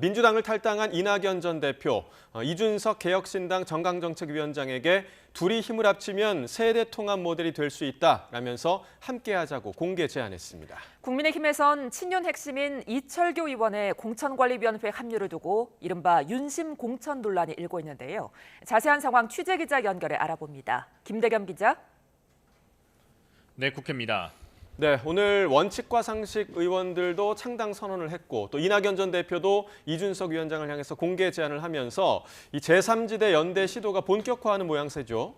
민주당을 탈당한 이낙연 전 대표, 이준석 개혁신당 정강정책위원장에게 둘이 힘을 합치면 세대 통합 모델이 될 수 있다라면서 함께하자고 공개 제안했습니다. 국민의힘에선 친윤 핵심인 이철규 의원의 공천관리위원회 합류를 두고 이른바 윤심 공천 논란이 일고 있는데요. 자세한 상황 취재기자 연결해 알아봅니다. 김대겸 기자. 네, 국회입니다. 네, 오늘 원칙과 상식 의원들도 창당 선언을 했고 또 이낙연 전 대표도 이준석 위원장을 향해서 공개 제안을 하면서 이 제3지대 연대 시도가 본격화하는 모양새죠.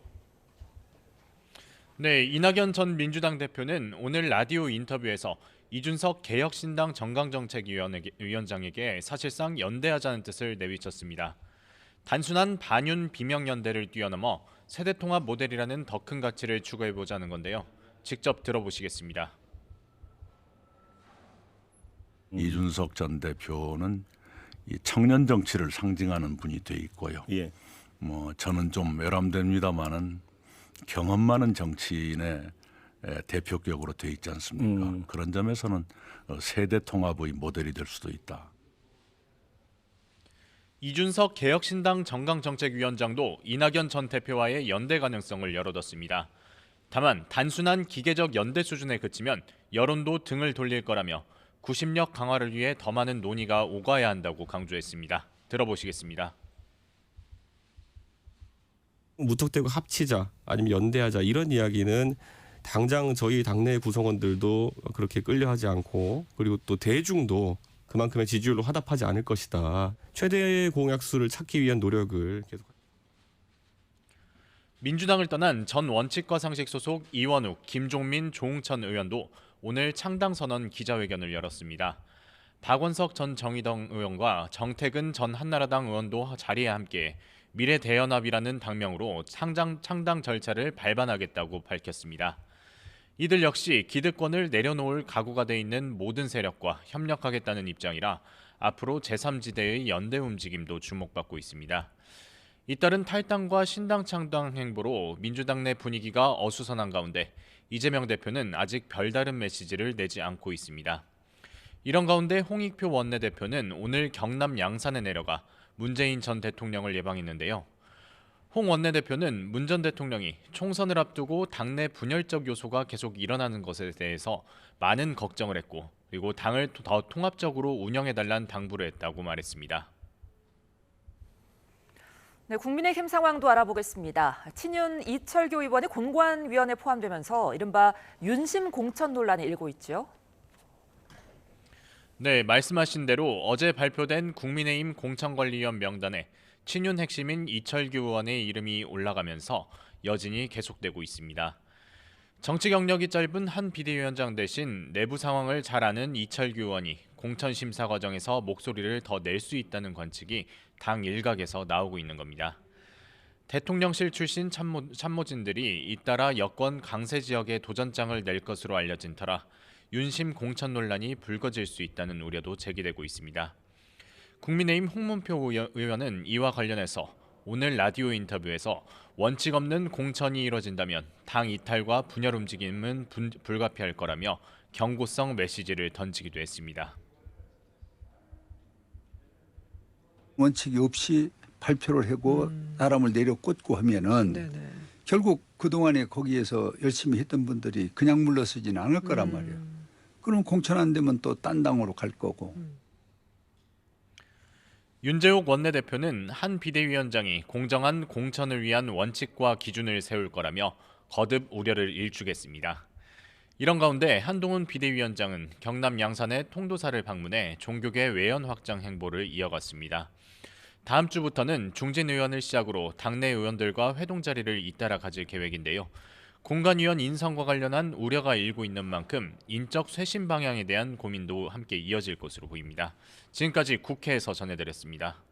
네, 이낙연 전 민주당 대표는 오늘 라디오 인터뷰에서 이준석 개혁신당 정강정책위원장에게 사실상 연대하자는 뜻을 내비쳤습니다. 단순한 반윤 비명연대를 뛰어넘어 세대통합 모델이라는 더 큰 가치를 추구해보자는 건데요. 직접 들어보시겠습니다. 이준석 전 대표는 이 청년 정치를 상징하는 분이 돼 있고요. 예. 저는 좀 외람됩니다만은 경험 많은 정치인의 대표격으로 돼 있지 않습니까? 그런 점에서는 세대 통합의 모델이 될 수도 있다. 이준석 개혁신당 정강정책위원장도 이낙연 전 대표와의 연대 가능성을 열어뒀습니다. 다만 단순한 기계적 연대 수준에 그치면 여론도 등을 돌릴 거라며 구심력 강화를 위해 더 많은 논의가 오가야 한다고 강조했습니다. 들어보시겠습니다. 무턱대고 합치자 아니면 연대하자 이런 이야기는 당장 저희 당내 구성원들도 그렇게 끌려하지 않고 그리고 또 대중도 그만큼의 지지율로 화답하지 않을 것이다. 최대 공약수를 찾기 위한 노력을 계속. 민주당을 떠난 전 원칙과 상식 소속 이원욱, 김종민, 조응천 의원도 오늘 창당 선언 기자회견을 열었습니다. 박원석 전 정의당 의원과 정태근 전 한나라당 의원도 자리에 함께 미래대연합이라는 당명으로 창당 절차를 발반하겠다고 밝혔습니다. 이들 역시 기득권을 내려놓을 각오가 돼 있는 모든 세력과 협력하겠다는 입장이라 앞으로 제3지대의 연대 움직임도 주목받고 있습니다. 잇따른 탈당과 신당 창당 행보로 민주당 내 분위기가 어수선한 가운데 이재명 대표는 아직 별다른 메시지를 내지 않고 있습니다. 이런 가운데 홍익표 원내대표는 오늘 경남 양산에 내려가 문재인 전 대통령을 예방했는데요. 홍 원내대표는 문 전 대통령이 총선을 앞두고 당내 분열적 요소가 계속 일어나는 것에 대해서 많은 걱정을 했고 그리고 당을 더 통합적으로 운영해달라는 당부를 했다고 말했습니다. 네, 국민의힘 상황도 알아보겠습니다. 친윤 이철규 의원이 공관위원회에 포함되면서 이른바 윤심 공천 논란이 일고 있죠. 네, 말씀하신 대로 어제 발표된 국민의힘 공천관리위원 명단에 친윤 핵심인 이철규 의원의 이름이 올라가면서 여진이 계속되고 있습니다. 정치 경력이 짧은 한 비대위원장 대신 내부 상황을 잘 아는 이철규 의원이 공천 심사 과정에서 목소리를 더 낼 수 있다는 관측이 당 일각에서 나오고 있는 겁니다. 대통령실 출신 참모진들이 잇따라 여권 강세 지역에 도전장을 낼 것으로 알려진 터라 윤심 공천 논란이 불거질 수 있다는 우려도 제기되고 있습니다. 국민의힘 홍문표 의원은 이와 관련해서 오늘 라디오 인터뷰에서 원칙 없는 공천이 이뤄진다면 당 이탈과 분열 움직임은 불가피할 거라며 경고성 메시지를 던지기도 했습니다. 원칙이 없이 발표를 하고 사람을 내려꽂고 하면은 결국 그동안에 거기에서 열심히 했던 분들이 그냥 물러서지는 않을 거란 말이에요. 그럼 공천 안 되면 또 딴 당으로 갈 거고. 윤재옥 원내대표는 한 비대위원장이 공정한 공천을 위한 원칙과 기준을 세울 거라며 거듭 우려를 일축했습니다. 이런 가운데 한동훈 비대위원장은 경남 양산의 통도사를 방문해 종교계 외연 확장 행보를 이어갔습니다. 다음 주부터는 중진 의원을 시작으로 당내 의원들과 회동 자리를 잇따라 가질 계획인데요. 공관위원 인선과 관련한 우려가 일고 있는 만큼 인적 쇄신 방향에 대한 고민도 함께 이어질 것으로 보입니다. 지금까지 국회에서 전해드렸습니다.